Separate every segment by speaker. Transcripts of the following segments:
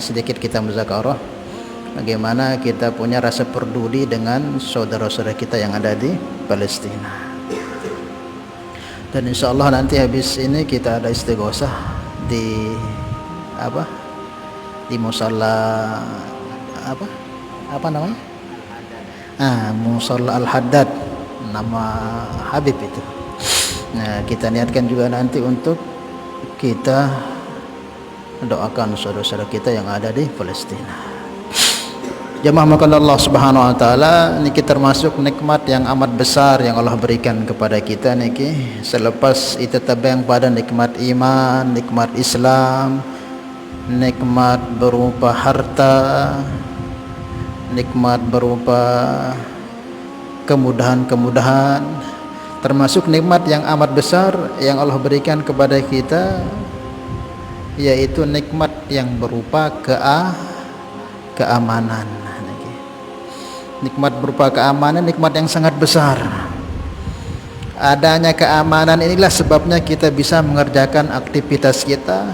Speaker 1: sedikit kita muzakarah bagaimana kita punya rasa peduli dengan saudara-saudara kita yang ada di Palestina. Dan insyaallah nanti habis ini kita ada istighosah di di musalla musalla Al-Haddad, nama Habib itu. Nah, kita niatkan juga nanti untuk kita doakan saudara-saudara kita yang ada di Palestina. Jamaah makan Allah Subhanahu wa taala, niki termasuk nikmat yang amat besar yang Allah berikan kepada kita niki. Selepas itu tabang pada nikmat iman, nikmat Islam, nikmat berupa harta, nikmat berupa kemudahan-kemudahan, termasuk nikmat yang amat besar yang Allah berikan kepada kita, yaitu nikmat yang berupa keamanan. Nikmat berupa keamanan, nikmat yang sangat besar. Adanya keamanan inilah sebabnya kita bisa mengerjakan aktivitas kita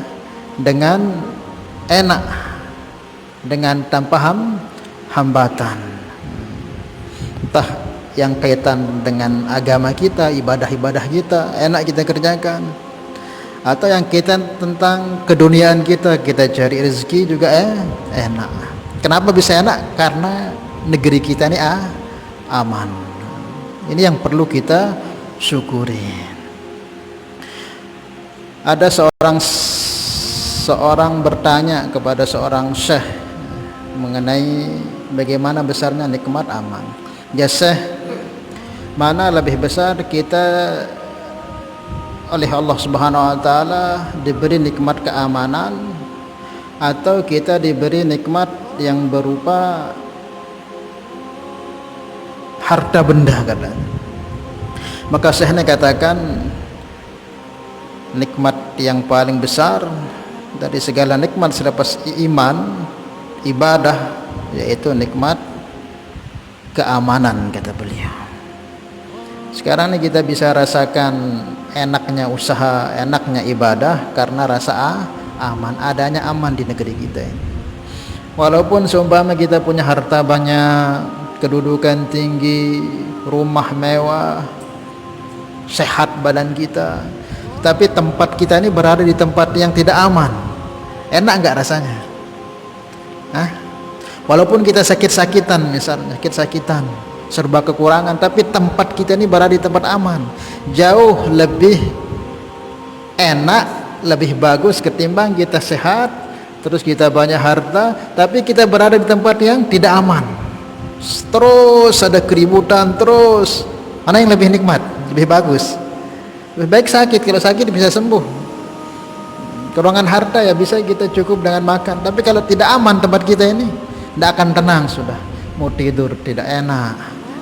Speaker 1: dengan enak, dengan tanpa hambatan. Entah yang kaitan dengan agama kita, ibadah-ibadah kita enak kita kerjakan, atau yang kaitan tentang keduniaan kita cari rezeki juga enak. Kenapa bisa enak? Karena negeri kita ini aman. Ini yang perlu kita syukuri. Ada seorang bertanya kepada seorang syekh mengenai bagaimana besarnya nikmat aman. Ya syekh, mana lebih besar kita oleh Allah Subhanahu wa taala diberi nikmat keamanan, atau kita diberi nikmat yang berupa harta benda, katanya. Maka syekhnya katakan nikmat yang paling besar dari segala nikmat selepas iman, ibadah, yaitu nikmat keamanan, kata beliau. Sekarang ini kita bisa rasakan enaknya usaha, enaknya ibadah karena rasa aman, adanya aman di negeri kita ini. Walaupun seumpama kita punya harta banyak, kedudukan tinggi, rumah mewah, sehat badan kita, tapi tempat kita ini berada di tempat yang tidak aman. Enak enggak rasanya? Walaupun kita sakit-sakitan, misalnya sakit-sakitan, serba kekurangan, tapi tempat kita ini berada di tempat aman, jauh lebih enak, lebih bagus ketimbang kita sehat, terus kita banyak harta, tapi kita berada di tempat yang tidak aman. Terus ada keributan, terus mana yang lebih nikmat, lebih bagus? Lebih baik sakit. Kalau sakit bisa sembuh. Kekurangan harta ya bisa kita cukup dengan makan, tapi kalau tidak aman tempat kita ini, tidak akan tenang sudah. Mau tidur tidak enak,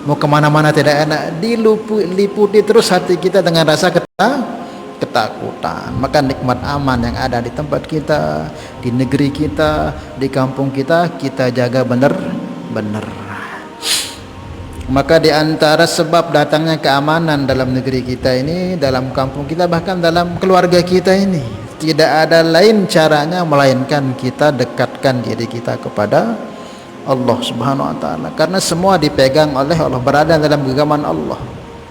Speaker 1: mau kemana-mana tidak enak, diliputi terus hati kita dengan rasa ketakutan. Maka nikmat aman yang ada di tempat kita, di negeri kita, di kampung kita jaga benar-benar. Maka di antara sebab datangnya keamanan dalam negeri kita ini, dalam kampung kita, bahkan dalam keluarga kita ini, tidak ada lain caranya melainkan kita dekatkan diri kita kepada Allah Subhanahu wa taala. Karena semua dipegang oleh Allah, berada dalam genggaman Allah.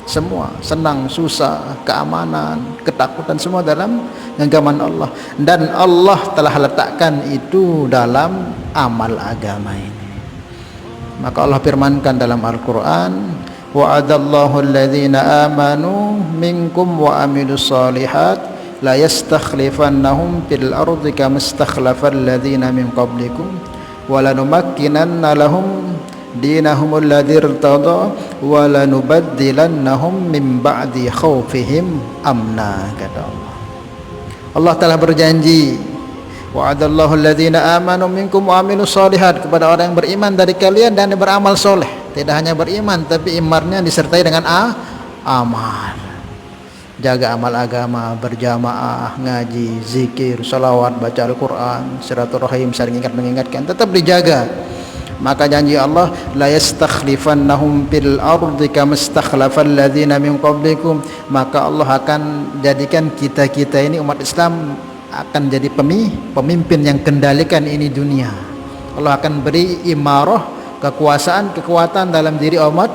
Speaker 1: Semua, senang, susah, keamanan, ketakutan, semua dalam genggaman Allah. Dan Allah telah letakkan itu dalam amal agama ini. Maka Allah firmankan dalam Al-Quran, wa'adallahu alladhina amanu minkum wa amilus salihat la yastakhlifannahum fil ardi kama istakhlafal ladzina min qablikum wa lanumakkinanna lahum dinahum alladzi irtada wa lanubaddilannahum min ba'di khaufihim amna, kata Allah. Allah telah berjanji, wa'adallahu alladhina amanu minkum wa amilus solihat, kepada orang yang beriman dari kalian dan yang beramal soleh. Tidak hanya beriman, tapi imannya disertai dengan amal. Jaga amal agama, berjamaah, ngaji, zikir, salawat, baca Al-Quran, silaturahim, saling ingat mengingatkan, tetap dijaga. Maka janji Allah, la yastakhlifannahum fil ardi kama istakhlafal ladzina min qablikum, maka Allah akan jadikan kita ini umat Islam akan jadi pemimpin yang kendalikan ini dunia. Allah akan beri imarah, kekuasaan, kekuatan dalam diri umat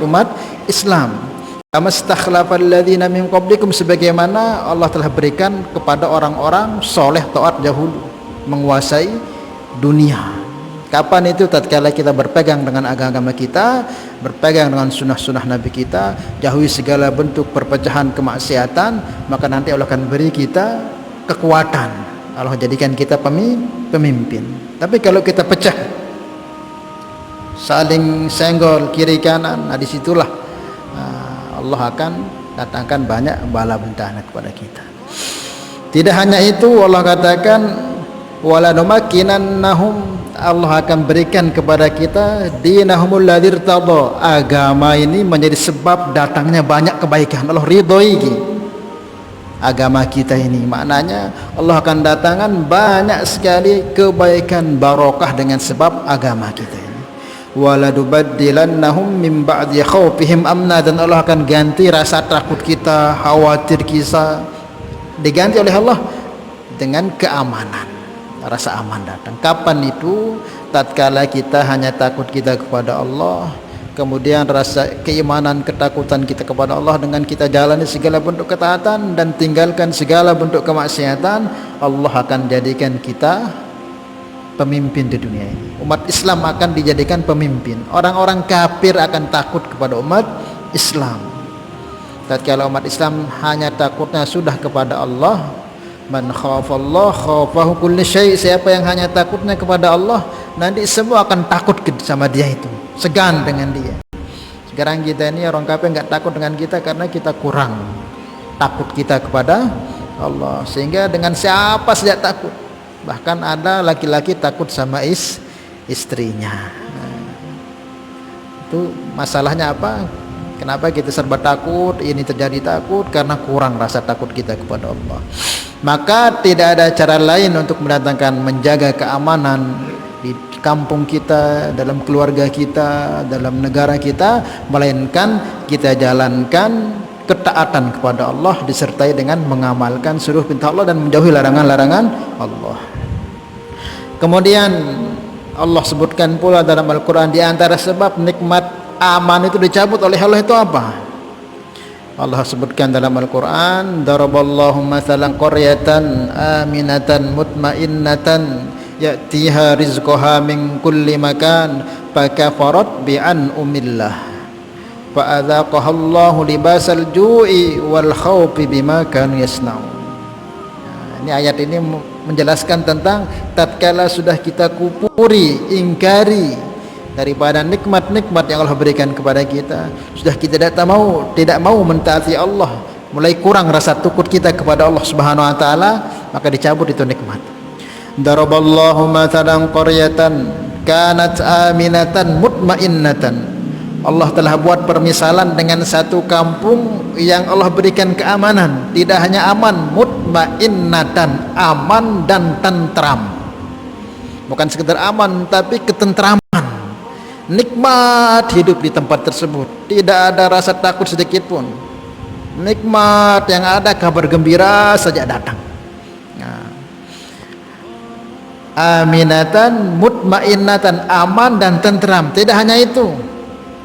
Speaker 1: Islam. Kama stakhlafal ladzina min qablikum, sebagaimana Allah telah berikan kepada orang-orang soleh taat dahulu menguasai dunia. Kapan itu? Tatkala kita berpegang dengan agama kita, berpegang dengan sunnah-sunnah Nabi kita, jauhi segala bentuk perpecahan kemaksiatan, maka nanti Allah akan beri kita kekuatan. Allah jadikan kita pemimpin. Tapi kalau kita pecah, saling senggol kiri kanan, nah disitulah Allah akan datangkan banyak bala bencana kepada kita. Tidak hanya itu, Allah katakan wala numakkinannahum, Allah akan berikan kepada kita dinahumul ladzi irtada, agama ini menjadi sebab datangnya banyak kebaikan. Allah ridhoi agama kita ini, maknanya Allah akan datangkan banyak sekali kebaikan barokah dengan sebab agama kita ini. Wala nubaddilannahum min ba'di khaufihim amna, dan Allah akan ganti rasa takut kita, khawatir kita, diganti oleh Allah dengan keamanan. Rasa aman datang. Kapan itu? Tatkala kita hanya takut kita kepada Allah, kemudian rasa keimanan, ketakutan kita kepada Allah dengan kita jalani segala bentuk ketaatan dan tinggalkan segala bentuk kemaksiatan, Allah akan jadikan kita pemimpin di dunia ini. Umat Islam akan dijadikan pemimpin. Orang-orang kafir akan takut kepada umat Islam. Tatkala umat Islam hanya takutnya sudah kepada Allah, man khafallah khafahu kulli syai', siapa yang hanya takutnya kepada Allah, nanti semua akan takut sama dia, itu segan dengan dia. Sekarang kita ini orang kafir enggak takut dengan kita karena kita kurang takut kita kepada Allah, sehingga dengan siapa saja takut. Bahkan ada laki-laki takut sama istrinya. Itu masalahnya apa? Kenapa kita serba takut? Ini terjadi takut karena kurang rasa takut kita kepada Allah. Maka tidak ada cara lain untuk mendatangkan, menjaga keamanan di kampung kita, dalam keluarga kita, dalam negara kita, melainkan kita jalankan ketaatan kepada Allah disertai dengan mengamalkan seluruh perintah Allah dan menjauhi larangan-larangan Allah. Kemudian Allah sebutkan pula dalam Al-Quran, di antara sebab nikmat aman itu dicabut oleh Allah itu apa? Allah sebutkan dalam Al-Quran, daraballahu mathalan qaryatan aminatan mutmainnatan ya'tiha rizquha min kulli makan fakafarat bi'an'umillah fa'adzaqaha Allahu libasal ju'i wal khawfi bima kanu yasna'un. Ini ayat ini menjelaskan tentang tatkala sudah kita kupuri, ingkari daripada nikmat-nikmat yang Allah berikan kepada kita, sudah kita tidak mau mentaati Allah, mulai kurang rasa takut kita kepada Allah Subhanahu wa taala, maka dicabut itu nikmat. Daraballahu mathalan qaryatan kanat aminatan mutmainnatan. Allah telah buat permisalan dengan satu kampung yang Allah berikan keamanan, tidak hanya aman, mutmainnatan, aman dan tentram. Bukan sekedar aman tapi ketentraman. Nikmat hidup di tempat tersebut, tidak ada rasa takut sedikit pun. Nikmat yang ada, kabar gembira saja datang. Aminatan mutmainnatan, aman dan tentram. Tidak hanya itu,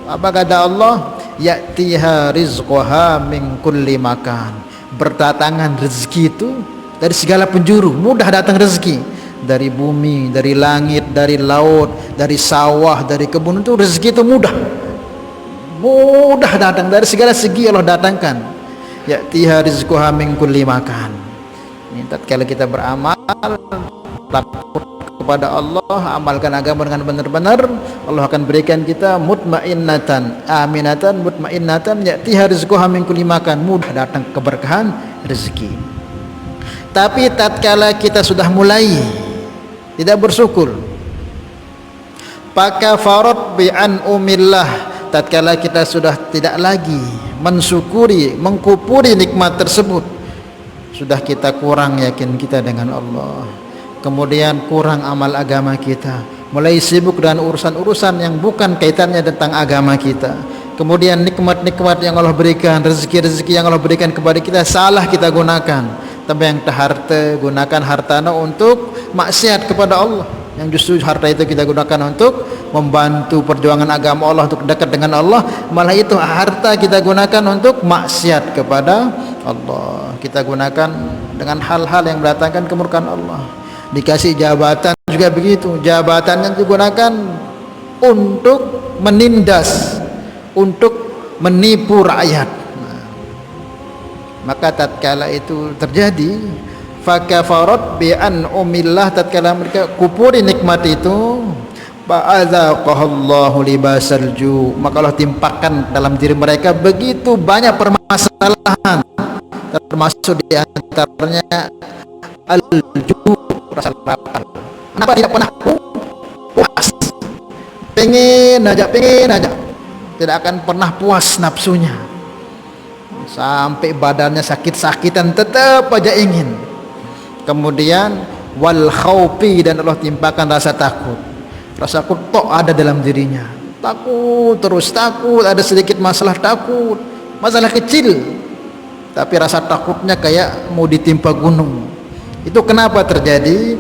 Speaker 1: apa kata Allah? Ya'tiha rizquha min kulli makan, berdatangan rezeki itu dari segala penjuru, mudah datang rezeki. Dari bumi, dari langit, dari laut, dari sawah, dari kebun, itu rezeki itu mudah datang dari segala segi. Allah datangkan ya'tiha rizquha min kulli makan. Tatkala kita beramal, takut kepada Allah, amalkan agama dengan benar-benar, Allah akan berikan kita mutmainnatan, aminatan, mutmainnatan, ya'tiha rizquha min kulli makan, mudah datang keberkahan rezeki. Tapi tatkala kita sudah mulai tidak bersyukur, fakafarat bi'an'umillah, tatkala kita sudah tidak lagi mensyukuri, mengkupuri nikmat tersebut, sudah kita kurang yakin kita dengan Allah, kemudian kurang amal agama kita, mulai sibuk dengan urusan-urusan yang bukan kaitannya tentang agama kita, kemudian nikmat-nikmat yang Allah berikan, rezeki-rezeki yang Allah berikan kepada kita salah kita gunakan, Tapi yang harta, gunakan hartana untuk maksiat kepada Allah. Yang justru harta itu kita gunakan untuk membantu perjuangan agama Allah, untuk dekat dengan Allah, malah itu harta kita gunakan untuk maksiat kepada Allah. Kita gunakan dengan hal-hal yang mendatangkan kemurkaan Allah. Dikasih jabatan juga begitu, jabatan yang digunakan untuk menindas, untuk menipu rakyat. Maka tatkala itu terjadi, fakafarat bi an'umillah, tatkala mereka kupuri nikmat itu, fa'adzaqahallahu libasal ju', maka Allah timpakan dalam diri mereka begitu banyak permasalahan, termasuk di antaranya al-ju', rasa lapar. Kenapa tidak pernah puas? Pengen aja, tidak akan pernah puas nafsunya, sampai badannya sakit-sakitan tetap aja ingin. Kemudian wal khaufi, dan Allah timpakan rasa takut. Rasa takut tok ada dalam dirinya, takut terus, takut, ada sedikit masalah takut, masalah kecil, tapi rasa takutnya kayak mau ditimpa gunung. Itu kenapa terjadi?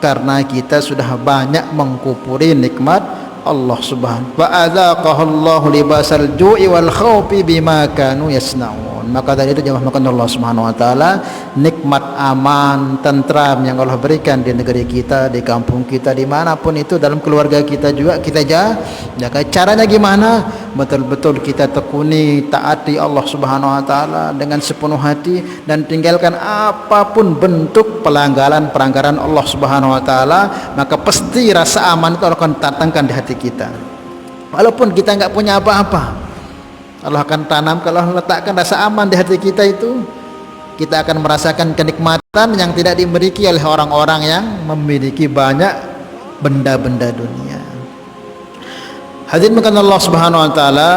Speaker 1: Karena kita sudah banyak mengkufuri nikmat Allah subhanahu wa ta'ala. Fa'adzaqahallahu libasal ju'i wal khawfi bima kanu yasna'un. Maka dari itu jemaah makan Allah subhanahu wa ta'ala, nikmat aman, tentram yang Allah berikan di negeri kita, di kampung kita, dimanapun itu, dalam keluarga kita juga kita jaga. Caranya gimana? Betul-betul kita tekuni taati Allah subhanahu wa ta'ala dengan sepenuh hati, dan tinggalkan apapun bentuk pelanggaran Allah subhanahu wa ta'ala. Maka pasti rasa aman itu Allah akan tatangkan di hati kita. Walaupun kita nggak punya apa-apa, Allah akan tanam, kalau Allah letakkan rasa aman di hati kita itu, kita akan merasakan kenikmatan yang tidak dimiliki oleh orang-orang yang memiliki banyak benda-benda dunia. Hadirin makan Allah subhanahu wa ta'ala,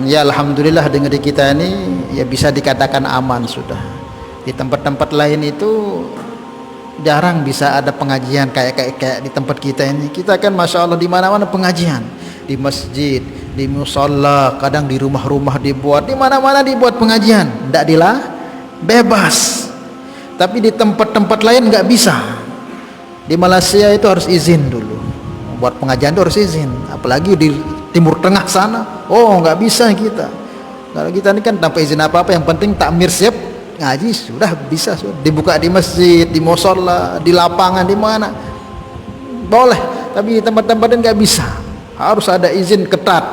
Speaker 1: ya alhamdulillah di negeri kita ini ya bisa dikatakan aman sudah. Di tempat-tempat lain itu jarang bisa ada pengajian kayak di tempat kita ini. Kita kan masya Allah di mana-mana pengajian, di masjid, di musalla, kadang di rumah-rumah dibuat, di mana-mana dibuat pengajian. Tidak dilah, bebas. Tapi di tempat-tempat lain nggak bisa. Di Malaysia itu harus izin dulu. Buat pengajian itu harus izin. Apalagi di Timur Tengah sana, oh nggak bisa kita. Kalau kita ini kan tanpa izin apa-apa, yang penting takmir siap ngaji sudah bisa, sudah dibuka di masjid, di musalla, di lapangan, di mana boleh. Tapi di tempat-tempat lain nggak bisa, harus ada izin ketat.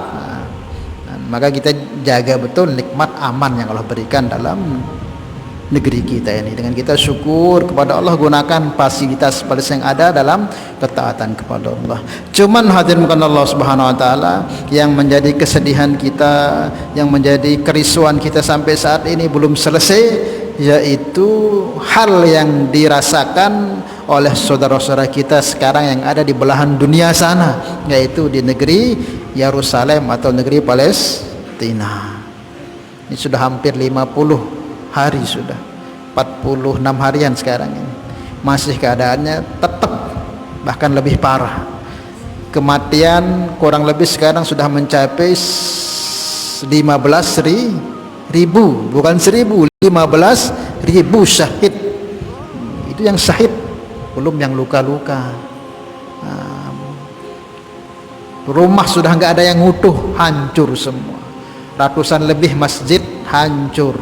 Speaker 1: Maka kita jaga betul nikmat aman yang Allah berikan dalam negeri kita ini, dengan kita syukur kepada Allah, gunakan fasilitas yang ada dalam ketaatan kepada Allah. Cuman hadirin Allah subhanahu wa ta'ala, yang menjadi kesedihan kita, yang menjadi kerisauan kita sampai saat ini belum selesai, yaitu hal yang dirasakan oleh saudara-saudara kita sekarang yang ada di belahan dunia sana, yaitu di negeri Yerusalem atau negeri Palestina. Ini sudah hampir 50 hari, sudah 46 harian sekarang ini, masih keadaannya tetap bahkan lebih parah. Kematian kurang lebih sekarang sudah mencapai 15.000, bukan 1.000, 15.000 syahid. Itu yang syahid, belum yang luka-luka. Rumah sudah nggak ada yang utuh, hancur semua. Ratusan lebih masjid hancur.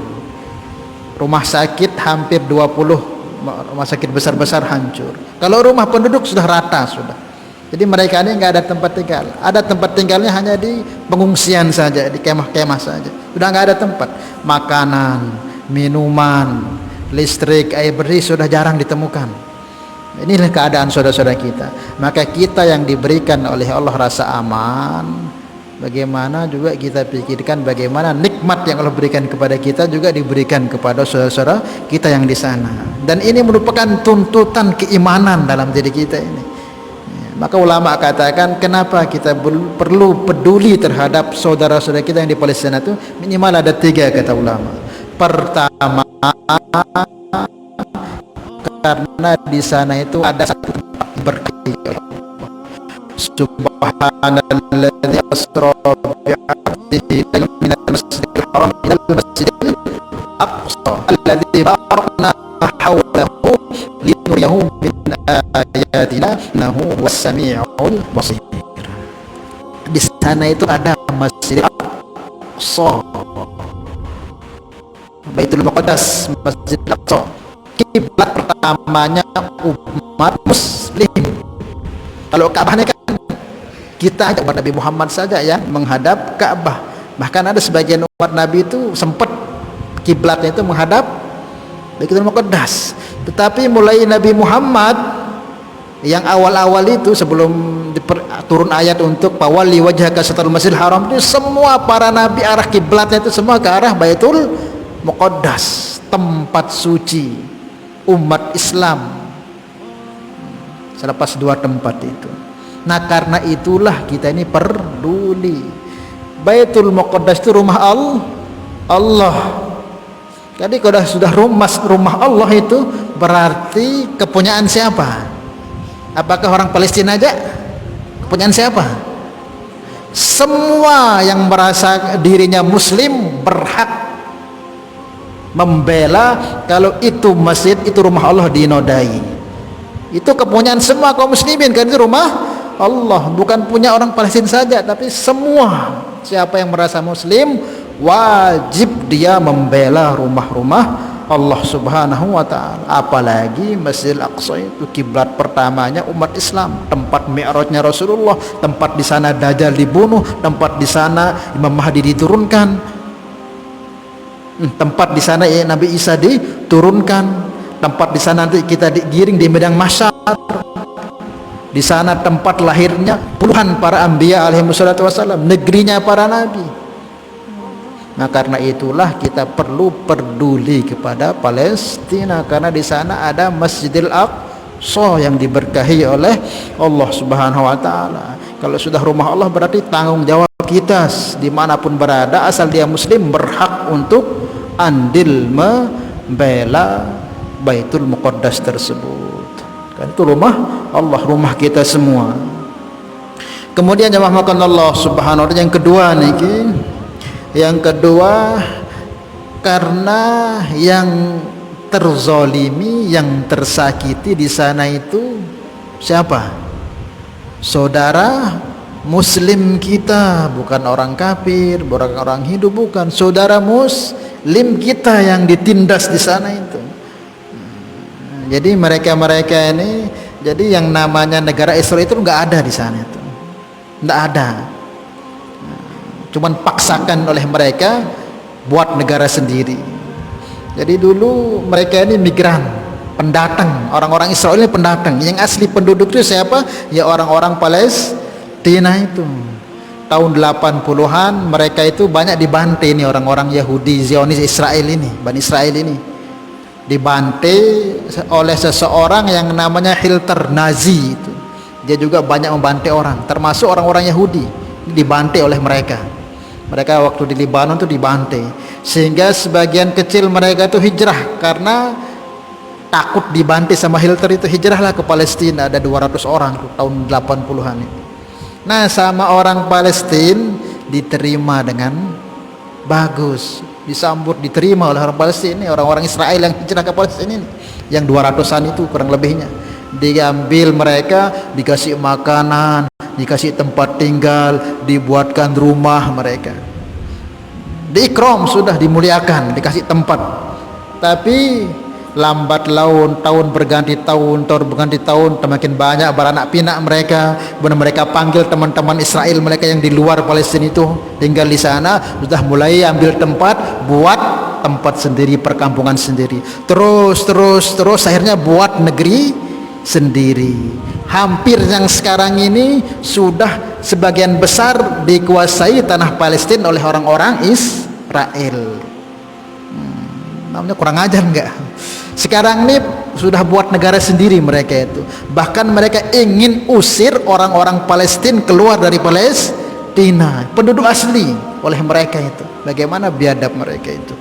Speaker 1: Rumah sakit hampir 20 rumah sakit besar-besar hancur. Kalau rumah penduduk sudah rata sudah. Jadi mereka ini nggak ada tempat tinggal. Ada tempat tinggalnya hanya di pengungsian saja, di kemah-kemah saja. Sudah nggak ada tempat. Makanan, minuman, listrik, air bersih sudah jarang ditemukan. Inilah keadaan saudara-saudara kita. Maka kita yang diberikan oleh Allah rasa aman, bagaimana juga kita pikirkan bagaimana nikmat yang Allah berikan kepada kita juga diberikan kepada saudara-saudara kita yang di sana. Dan ini merupakan tuntutan keimanan dalam diri kita ini. Maka ulama katakan, kenapa kita perlu peduli terhadap saudara-saudara kita yang di Palestina itu? Minimal ada 3 kata ulama. Pertama, karena di sana itu ada satu tempat berarti Subhanalladzi asra bi'abdihi minal masjidil haram ilal masjidil aqsa alladzi barakna hawlahu linuriyahu min ayatina innahu was-sami'ul basir. Di sana itu ada Masjid Al-Aqsa, Baitul Maqdis, Masjid Al-Aqsa, kiblat pertamanya umat muslim. Kalau Ka'bah ini kan kita aja, umat Nabi Muhammad saja yang menghadap Ka'bah. Bahkan ada sebagian umat Nabi itu sempat kiblatnya itu menghadap Baitul Maqdis. Tetapi mulai Nabi Muhammad yang awal-awal itu sebelum turun ayat untuk fawalli wajhaka syatral Masjidil Haram, itu semua para nabi arah kiblatnya itu semua ke arah Baitul Maqdis, tempat suci umat Islam selepas dua tempat itu. Nah karena itulah kita ini peduli. Baitul Maqdis itu rumah Allah. Jadi kalau sudah rumah Allah itu berarti kepunyaan siapa? Apakah orang Palestina aja? Kepunyaan siapa? Semua yang merasa dirinya muslim berhak membela kalau itu masjid, itu rumah Allah dinodai. Itu kepunyaan semua kaum muslimin, kan itu rumah Allah, bukan punya orang Palestina saja, tapi semua siapa yang merasa muslim wajib dia membela rumah-rumah Allah Subhanahu wa ta'ala. Apalagi Masjidil Aqsa itu kiblat pertamanya umat Islam, tempat mi'rajnya Rasulullah, tempat di sana Dajjal dibunuh, tempat di sana Imam Mahdi diturunkan, tempat di sana Nabi Isa diturunkan, tempat di sana nanti kita digiring di medan mahsyar. Di sana tempat lahirnya puluhan para anbiya alaihi wassalatu wassalam, negerinya para nabi. Nah karena itulah kita perlu peduli kepada Palestina, karena di sana ada Masjidil Aqsa yang diberkahi oleh Allah Subhanahu wa ta'ala. Kalau sudah rumah Allah berarti tanggung jawab kita dimanapun berada, asal dia muslim, berhak untuk andil membela Baitul Maqdis tersebut. Kan itu rumah Allah, rumah kita semua. Kemudian jemaah makan Allah Subhanahu wa ta'ala, yang kedua niki, yang kedua karena yang terzolimi, yang tersakiti di sana itu siapa? Saudara muslim kita, bukan orang kafir, bukan orang Hindu, bukan, saudara muslim kita yang ditindas di sana itu. Jadi mereka ini, jadi yang namanya negara Israel itu nggak ada di sana itu, nggak ada. Cuman paksakan oleh mereka buat negara sendiri. Jadi dulu mereka ini migran, pendatang, orang-orang Israel ini pendatang. Yang asli penduduk itu siapa? Ya orang-orang Palestina itu. Tahun 80-an mereka itu banyak dibantai ini, orang-orang Yahudi Zionis Israel ini, Bani Israel ini dibantai oleh seseorang yang namanya Hitler Nazi itu. Dia juga banyak membantai orang, termasuk orang-orang Yahudi dibantai oleh mereka. Mereka waktu di Lebanon itu dibantai, sehingga sebagian kecil mereka itu hijrah karena takut dibantai sama Hitler itu, hijrahlah ke Palestina. Ada 200 orang tuh, tahun 80-an itu. Nah sama orang Palestina diterima dengan bagus, disambut, diterima oleh orang Palestina, orang-orang Israel yang hijrah ke Palestina ini, yang 200-an itu kurang lebihnya. Diambil mereka, dikasih makanan, dikasih tempat tinggal, dibuatkan rumah mereka, diikram, sudah dimuliakan, dikasih tempat. Tapi lambat laun, tahun berganti tahun, makin banyak beranak pinak mereka. Benar mereka panggil teman-teman Israel mereka yang di luar Palestina itu tinggal di sana, sudah mulai ambil tempat, buat tempat sendiri, perkampungan sendiri, terus akhirnya buat negeri sendiri. Hampir yang sekarang ini sudah sebagian besar dikuasai tanah Palestina oleh orang-orang Israel. Namanya kurang ajar enggak? Sekarang ini sudah buat negara sendiri mereka itu. Bahkan mereka ingin usir orang-orang Palestina keluar dari Palestina, penduduk asli oleh mereka itu. Bagaimana biadab mereka itu?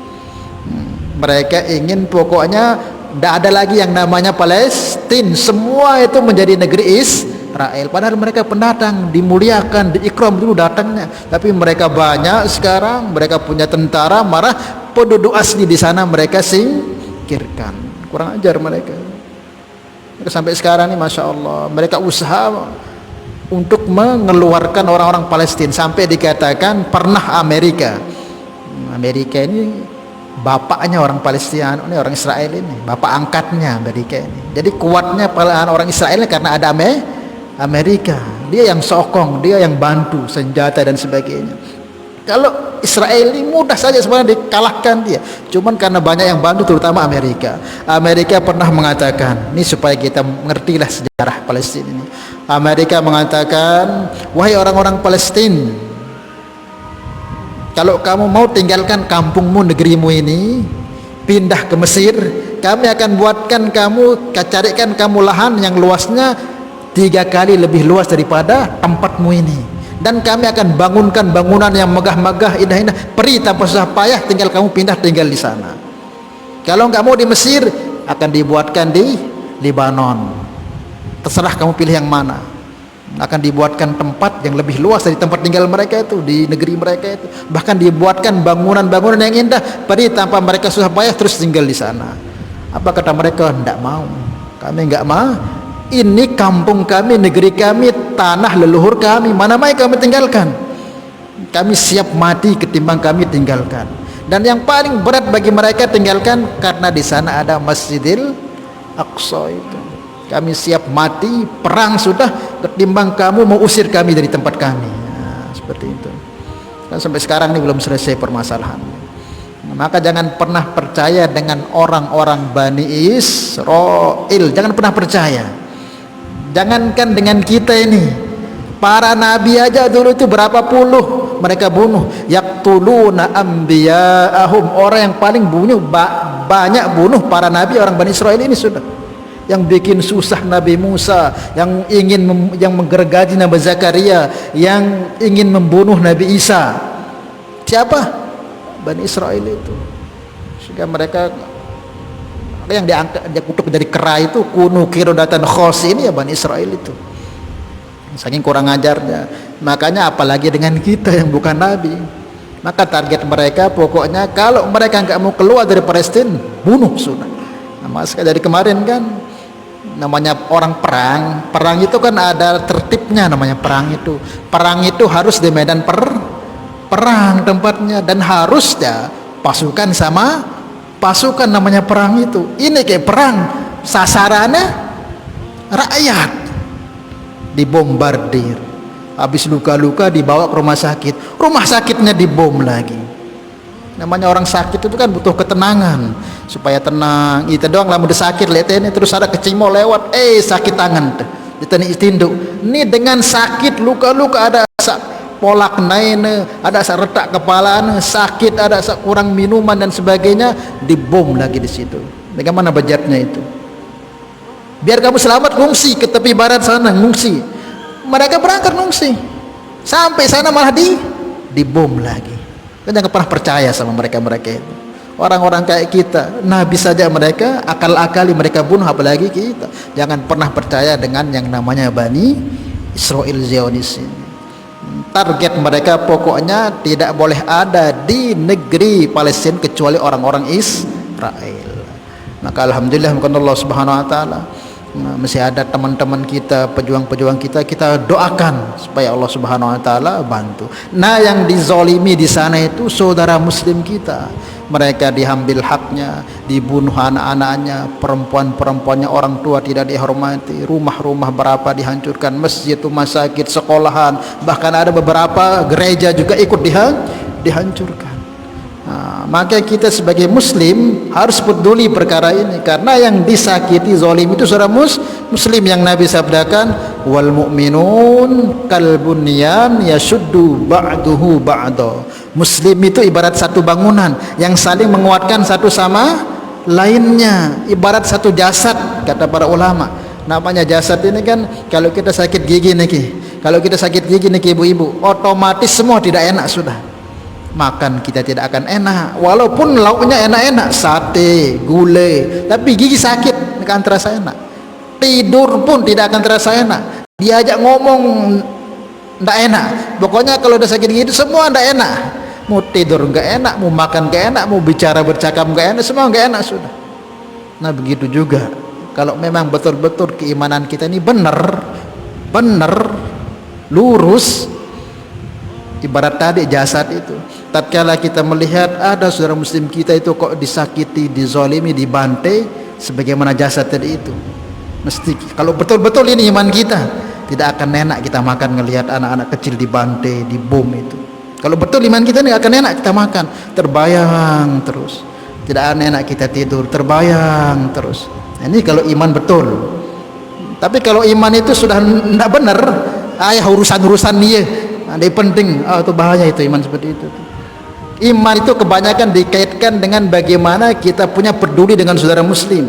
Speaker 1: Mereka ingin pokoknya tidak ada lagi yang namanya Palestina, semua itu menjadi negeri Israel. Padahal mereka pendatang, dimuliakan, diikram dulu datangnya. Tapi mereka banyak sekarang, mereka punya tentara, marah penduduk asli di sana mereka singkirkan. Kurang ajar mereka. Sampai sekarang ini Masya Allah mereka usaha untuk mengeluarkan orang-orang Palestina, sampai dikatakan pernah Amerika ini bapaknya orang Palestina, ini orang Israel ini, bapak angkatnya Amerika ini. Jadi kuatnya orang Israel karena ada Amerika, dia yang sokong, dia yang bantu senjata dan sebagainya. Kalau Israel ini mudah saja sebenarnya dikalahkan dia, cuman karena banyak yang bantu, terutama Amerika. Amerika pernah mengatakan, ini supaya kita mengertilah sejarah Palestina ini. Amerika mengatakan, wahai orang-orang Palestina, kalau kamu mau tinggalkan kampungmu, negerimu ini, pindah ke Mesir, kami akan buatkan kamu, carikan kamu lahan yang luasnya 3 kali lebih luas daripada tempatmu ini, dan kami akan bangunkan bangunan yang megah-megah, indah-indah, perih tanpa susah payah, tinggal kamu pindah tinggal di sana. Kalau nggak mau di Mesir, akan dibuatkan di Lebanon, terserah kamu pilih yang mana. Akan dibuatkan tempat yang lebih luas dari tempat tinggal mereka itu, di negeri mereka itu. Bahkan dibuatkan bangunan-bangunan yang indah, perih tanpa mereka susah payah, terus tinggal di sana. Apa kata mereka? Tidak mau, kami nggak mau. Ini kampung kami, negeri kami, tanah leluhur kami, mana mau kami tinggalkan. Kami siap mati ketimbang kami tinggalkan. Dan yang paling berat bagi mereka tinggalkan, karena di sana ada Masjidil Aqsa itu. Kami siap mati, perang sudah, ketimbang kamu mau usir kami dari tempat kami. Nah, seperti itu. Dan sampai sekarang ini belum selesai permasalahan. Maka jangan pernah percaya dengan orang-orang Bani Israel, jangan pernah percaya. Jangankan dengan kita ini, para nabi aja dulu itu berapa puluh mereka bunuh. Yaqtuluna anbiya'ahum, orang yang paling banyak bunuh para nabi orang Bani Israel ini sudah. Yang bikin susah Nabi Musa, yang yang menggergaji Nabi Zakaria, yang ingin membunuh Nabi Isa. Siapa? Bani Israel itu. Sehingga mereka yang dia kutuk dari kera itu, kunu kirodatan khos, ini ya Bani Israel itu. Saking kurang ajarnya. Makanya apalagi dengan kita yang bukan nabi. Maka target mereka pokoknya kalau mereka nggak mau keluar dari Palestina, bunuh sudah. Nah, dari kemarin kan namanya orang perang itu kan ada tertibnya, namanya perang itu harus di medan perang tempatnya, dan harusnya pasukan sama pasukan, namanya perang itu. Ini kayak perang, sasarannya rakyat, dibombardir, habis luka-luka dibawa ke rumah sakitnya dibom lagi. Namanya orang sakit itu kan butuh ketenangan, supaya tenang. Itu doang lah, udah sakit lihat ini, terus ada kecimo lewat, sakit tangan ditinduk. Ini dengan sakit, luka-luka, ada polak naine, ada retak kepala, sakit, ada kurang minuman dan sebagainya, dibom lagi di situ. Bagaimana budgetnya itu? Biar kamu selamat, ngungsi ke tepi barat sana, ngungsi. Mereka berangkat ngungsi, sampai sana malah dibom lagi. Kan jangan pernah percaya sama mereka itu. Orang-orang kayak kita, nabi saja mereka akal-akali mereka bunuh, apalagi kita. Jangan pernah percaya dengan yang namanya Bani Israel Zionis ini. Target mereka pokoknya tidak boleh ada di negeri Palestina kecuali orang-orang Israel. Maka alhamdulillah, maka Allah Subhanahu wa taala masih ada teman-teman kita, pejuang-pejuang kita doakan supaya Allah Subhanahu wa taala bantu. Nah, yang dizolimi di sana itu saudara muslim kita. Mereka diambil haknya, dibunuh anak-anaknya, perempuan-perempuannya, orang tua tidak dihormati, rumah-rumah berapa dihancurkan, masjid, rumah sakit, sekolahan, bahkan ada beberapa gereja juga ikut dihancurkan. Nah, maka kita sebagai muslim harus peduli perkara ini, karena yang disakiti zalim itu saudara muslim yang Nabi sabdakan, wal mu'minun kal bunyan yashuddu ba'duhu ba'da. Muslim itu ibarat satu bangunan yang saling menguatkan satu sama lainnya, ibarat satu jasad kata para ulama. Namanya jasad ini kan, kalau kita sakit gigi nih ibu-ibu, otomatis semua tidak enak sudah. Makan kita tidak akan enak, walaupun lauknya enak-enak, sate, gulai, tapi gigi sakit tidak akan terasa enak. Tidur pun tidak akan terasa enak. Diajak ngomong tidak enak. Pokoknya kalau udah sakit gigi itu semua tidak enak. Mau tidur nggak enak, mau makan nggak enak, mau bicara bercakap nggak enak, semua nggak enak sudah. Nah begitu juga kalau memang betul-betul keimanan kita ini benar lurus, ibarat tadi jasad itu, tatkala kita melihat ada saudara muslim kita itu kok disakiti, dizalimi, dibantai sebagaimana jasad tadi itu, mesti kalau betul-betul ini iman kita, tidak akan enak kita makan ngelihat anak-anak kecil dibantai, dibom itu. Kalau betul iman kita ini akan enak kita makan, terbayang terus, tidak akan enak kita tidur, terbayang terus. Nah, ini kalau iman betul. Tapi kalau iman itu sudah tidak benar, ayah urusan-urusan dia, ada penting, itu bahaya itu iman seperti itu. Iman itu kebanyakan dikaitkan dengan bagaimana kita punya peduli dengan saudara muslim.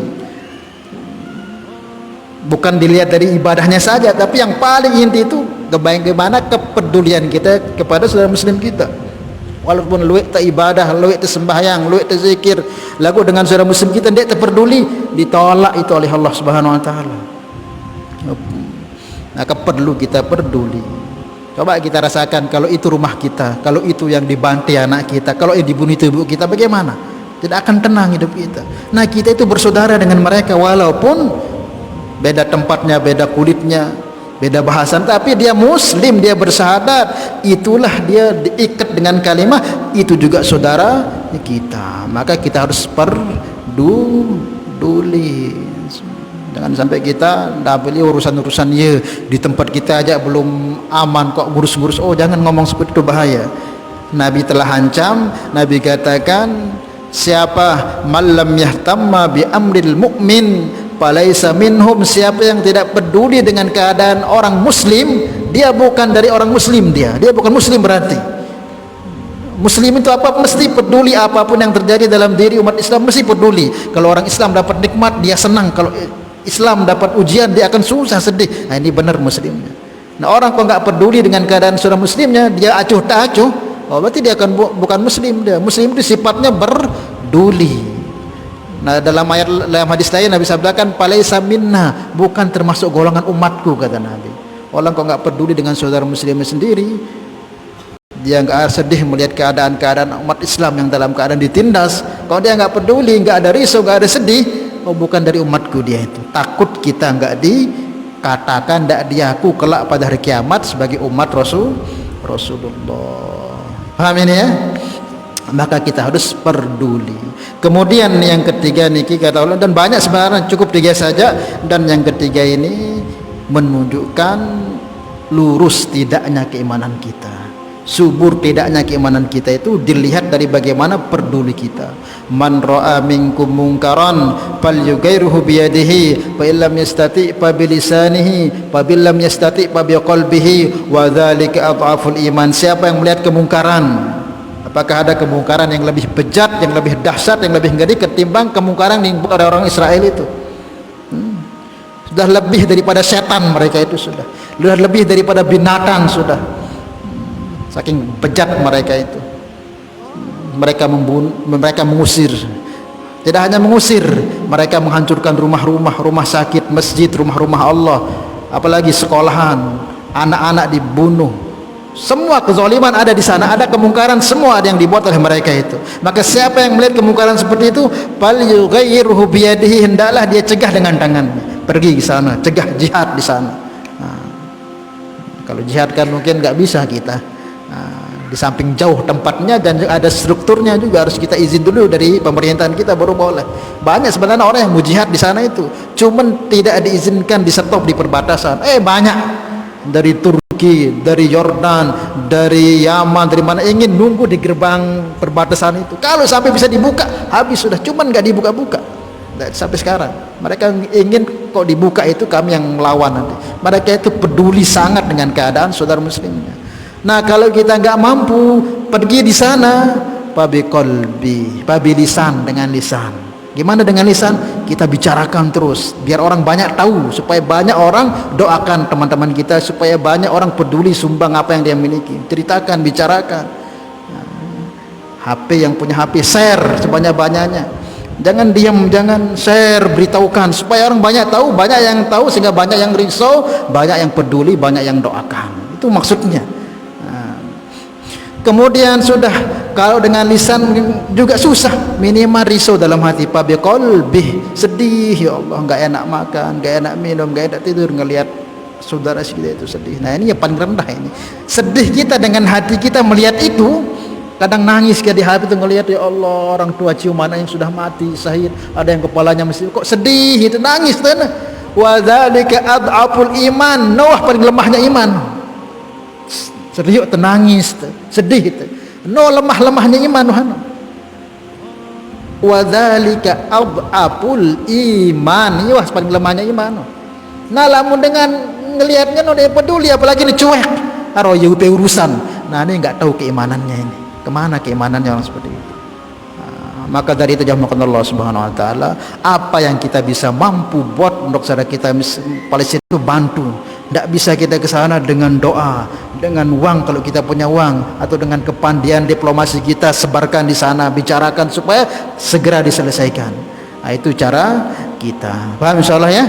Speaker 1: Bukan dilihat dari ibadahnya saja, tapi yang paling inti itu bagaimana kepedulian kita kepada saudara muslim kita. Walaupun luwek tak ibadah, luwek tak sembahyang, luwek tak zikir, lagu dengan saudara muslim kita dia terpeduli, ditolak itu oleh Allah Subhanahu wa taala. Maka perlu kita peduli. Coba kita rasakan kalau itu rumah kita, kalau itu yang dibantai anak kita, kalau yang dibunuh itu ibu kita, bagaimana? Tidak akan tenang hidup kita. Nah kita itu bersaudara dengan mereka walaupun beda tempatnya, beda kulitnya, beda bahasan, tapi dia muslim, dia bersyahadat, itulah dia diikat dengan kalimat itu juga saudara kita. Maka kita harus peduli. Jangan sampai kita dapat urusan-urusan ya di tempat kita aja belum aman kok ngurus-ngurus. Oh jangan ngomong seperti itu, bahaya. Nabi telah ancam, Nabi katakan siapa malam yahtamma bi amril mu'min falaisa minhum, siapa yang tidak peduli dengan keadaan orang muslim, dia bukan dari orang muslim, dia bukan muslim. Berarti muslim itu apa? Mesti peduli apapun yang terjadi dalam diri umat Islam, mesti peduli. Kalau orang Islam dapat nikmat dia senang, kalau Islam dapat ujian dia akan susah, sedih. Nah ini benar muslimnya. Nah orang kok nggak peduli dengan keadaan saudara muslimnya, dia acuh tak acuh, oh berarti dia akan bukan muslim. Dia muslim itu sifatnya berduli. Nah dalam hadis lain Nabi sabdakan palaisa minna, bukan termasuk golongan umatku, kata Nabi. Orang kok nggak peduli dengan saudara muslimnya sendiri, dia nggak sedih melihat keadaan umat Islam yang dalam keadaan ditindas, kalau dia nggak peduli, nggak ada risau, nggak ada sedih, oh bukan dari umatku dia itu. Takut kita nggak dikatakan, nggak diaku kelak pada hari kiamat sebagai umat Rasulullah. Paham ini ya? Maka kita harus peduli. Kemudian yang ketiga niki kata Allah, dan banyak sebenarnya, cukup 3 saja. Dan yang ketiga ini menunjukkan lurus tidaknya keimanan kita, subur tidaknya keimanan kita itu dilihat dari bagaimana peduli kita. Man ra'a minkum munkaran falyughayyirhu biyadihi fa illam yastati' fa bilisanihi fa billam yastati' fa biqalbihi wa dzalika adhaful iman. Siapa yang melihat kemungkaran, apakah ada kemungkaran yang lebih bejat, yang lebih dahsyat, yang lebih ngeri ketimbang kemungkaran yang dibuat oleh orang Israel itu? Sudah lebih daripada setan mereka itu, sudah lebih daripada binatang, sudah saking bejat mereka itu. Mereka membunuh, mereka mengusir. Tidak hanya mengusir, mereka menghancurkan rumah-rumah, rumah sakit, masjid, rumah-rumah Allah, apalagi sekolahan, anak-anak dibunuh. Semua kezaliman ada di sana, ada kemungkaran, semua ada yang dibuat oleh mereka itu. Maka siapa yang melihat kemungkaran seperti itu, falyughayyirhu biyadihi, hendaklah dia cegah dengan tangannya. Pergi ke sana, cegah, jihad di sana. Nah, kalau jihad kan mungkin nggak bisa kita. Di samping jauh tempatnya dan ada strukturnya juga, harus kita izin dulu dari pemerintahan kita baru boleh. Banyak sebenarnya orang yang mau jihad di sana itu, cuman tidak diizinkan, di stop di perbatasan. Banyak dari Turki, dari Yordan, dari Yaman, dari mana, ingin nunggu di gerbang perbatasan itu. Kalau sampai bisa dibuka, habis sudah, cuman nggak dibuka-buka sampai sekarang. Mereka ingin kok dibuka itu, kami yang melawan nanti. Mereka itu peduli sangat dengan keadaan saudara muslimnya. Nah kalau kita nggak mampu pergi di sana, pabi kolbi, pabi lisan, dengan lisan. Gimana dengan lisan? Kita bicarakan terus, biar orang banyak tahu, supaya banyak orang doakan teman-teman kita, supaya banyak orang peduli sumbang apa yang dia miliki. Ceritakan, bicarakan. HP yang punya HP share sebanyak-banyaknya. Jangan diam, jangan share, beritahukan supaya orang banyak tahu, banyak yang tahu, sehingga banyak yang risau, banyak yang peduli, banyak yang doakan. Itu maksudnya. Kemudian sudah, kalau dengan lisan juga susah, minimal risau dalam hati, fa biqalbi, sedih, ya Allah, enggak enak makan, enggak enak minum, enggak enak tidur ngelihat saudara kita itu sedih. Nah, ini yang paling rendah ini. Sedih kita dengan hati kita melihat itu, kadang nangis kita di hati itu ngelihat, ya Allah, orang tua ciuman yang sudah mati syahid, ada yang kepalanya mesti kok sedih, itu nangis tuh. Wa dzalika ad'aful iman, Noah paling lemahnya iman. Serius tenangis, sedih itu. No, lemah-lemahnya iman. Wa dzalika ad'aful iman, ini wah paling lemahnya iman. Nah, lamun dengan ngelihatnya no dia peduli, apalagi ini cuek. Aro ya urusan. Nah, ini enggak tahu keimanannya ini. Kemana keimanannya orang seperti itu? Nah, maka dari itu jamaah Allah Subhanahu wa taala, apa yang kita bisa mampu buat untuk saudara kita Palestina itu bantu. Tidak bisa kita ke sana dengan doa, dengan uang kalau kita punya uang, atau dengan kepandaian diplomasi kita sebarkan di sana, bicarakan supaya segera diselesaikan. Nah, itu cara kita. Paham insyaallah ya?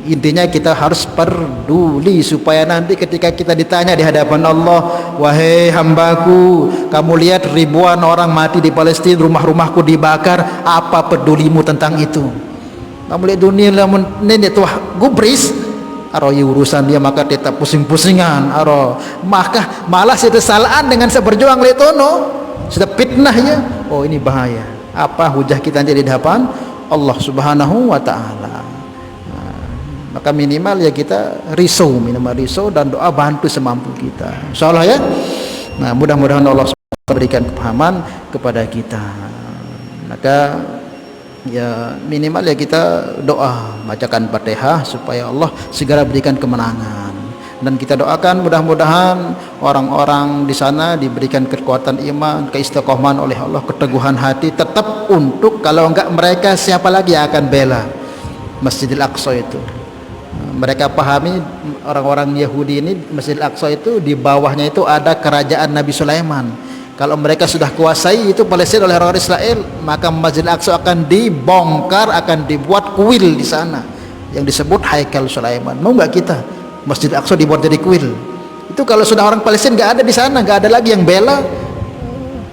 Speaker 1: Intinya kita harus peduli supaya nanti ketika kita ditanya di hadapan Allah, wahai hambaku, kamu lihat ribuan orang mati di Palestina, rumah-rumahku dibakar, apa pedulimu tentang itu? Kamu lihat dunia ini tuh gubris, aro urusan dia maka tetap pusing-pusingan, aro maka malah itu kesalahan dengan seberjuang letono sudah fitnahnya. Oh, ini bahaya. Apa hujah kita nanti di hadapan Allah Subhanahu wa taala? Maka minimal ya kita minimal risau dan doa bantu semampu kita, insyaallah ya. Nah, mudah-mudahan Allah berikan kepahaman kepada kita. Maka ya minimal ya kita doa, bacakan Fatihah supaya Allah segera berikan kemenangan, dan kita doakan mudah-mudahan orang-orang di sana diberikan kekuatan iman, keistiqomahan oleh Allah, keteguhan hati tetap untuk, kalau enggak mereka siapa lagi yang akan bela Masjidil Aqsa itu. Mereka pahami, orang-orang Yahudi ini, Masjidil Aqsa itu di bawahnya itu ada kerajaan Nabi Sulaiman. Kalau mereka sudah kuasai itu Palestina oleh orang Israel, maka Masjidil Aqsa akan dibongkar, akan dibuat kuil di sana yang disebut Haikal Sulaiman. Mau nggak kita Masjidil Aqsa dibuat jadi kuil? Itu kalau sudah orang Palestina nggak ada di sana, nggak ada lagi yang bela,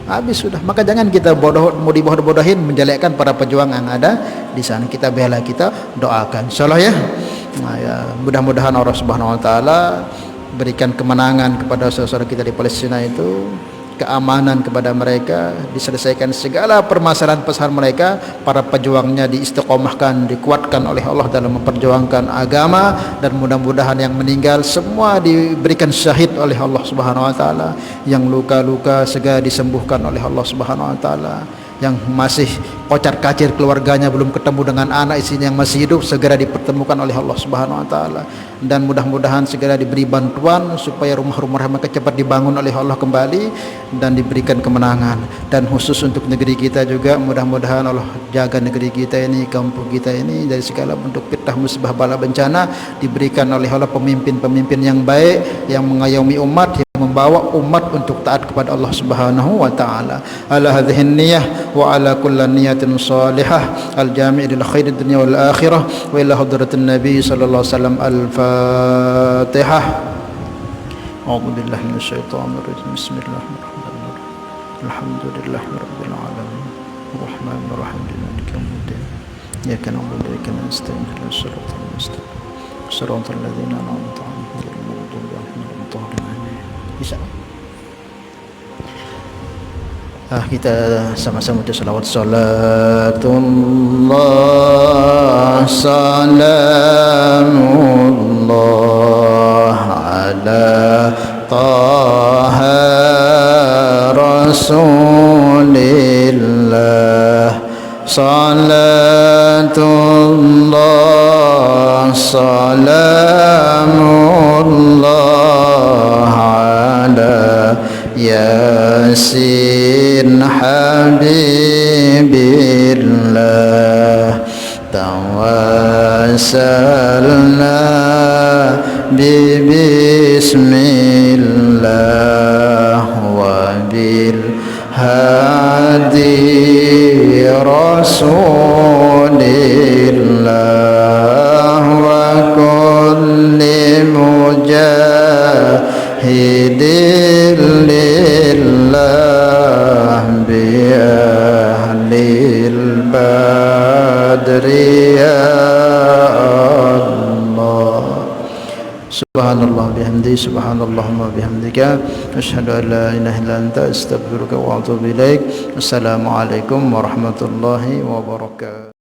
Speaker 1: habis sudah. Maka jangan kita mau dibodoh-bodohin, menjelekkan para pejuang yang ada di sana. Kita bela, kita doakan, insyaallah ya. Nah, ya, mudah-mudahan Allah Subhanahu wa taala berikan kemenangan kepada saudara kita di Palestina itu, keamanan kepada mereka, diselesaikan segala permasalahan mereka, para pejuangnya diistiqomahkan, dikuatkan oleh Allah dalam memperjuangkan agama, dan mudah-mudahan yang meninggal semua diberikan syahid oleh Allah Subhanahu wa taala, yang luka-luka segera disembuhkan oleh Allah Subhanahu wa taala, yang masih kocar-kacir keluarganya belum ketemu dengan anak istrinya yang masih hidup segera dipertemukan oleh Allah Subhanahu wa taala, dan mudah-mudahan segera diberi bantuan supaya rumah-rumah mereka cepat dibangun oleh Allah kembali dan diberikan kemenangan. Dan khusus untuk negeri kita juga, mudah-mudahan Allah jaga negeri kita ini, kampung kita ini dari segala bentuk fitnah, musibah, bala, bencana, diberikan oleh Allah pemimpin-pemimpin yang baik, yang mengayomi umat, yang membawa umat untuk taat kepada Allah Subhanahu wa taala. Ala hadhihi niyyah wa ala kulli niyatin salihah al-jami' lil khairi dunya wal akhirah, wa ila hadratin nabi sallallahu alaihi wasallam. Al-Fatihah. A'udzu billahi minasyaitonir rajim. Bismillahirrahmanirrahim. Alhamdulillahirabbil alamin. Arrahmanir rahim. Maliki yaumiddin. Iyyaka na'budu wa iyyaka nasta'in. Ihdinas siratal mustaqim. Shiratal ladzina an'amta 'alaihim ghairil maghdubi 'alaihim waladdallin. Bisa. Kita sama-sama baca salawat. Salatullah salamullah ala taha rasulillah. Salatullah salamullah ala Yasin habibillah. Tawassalna bismillah wa bil hadi rasulillah wa kulli mujahidin lillah ya Allah. Subhanallah bihamdi, subhanallahumma bihamdika, asyhadu an la ilaha illa anta, astaghfiruka wa atubu ilaik. Assalamualaikum warahmatullahi wabarakatuh.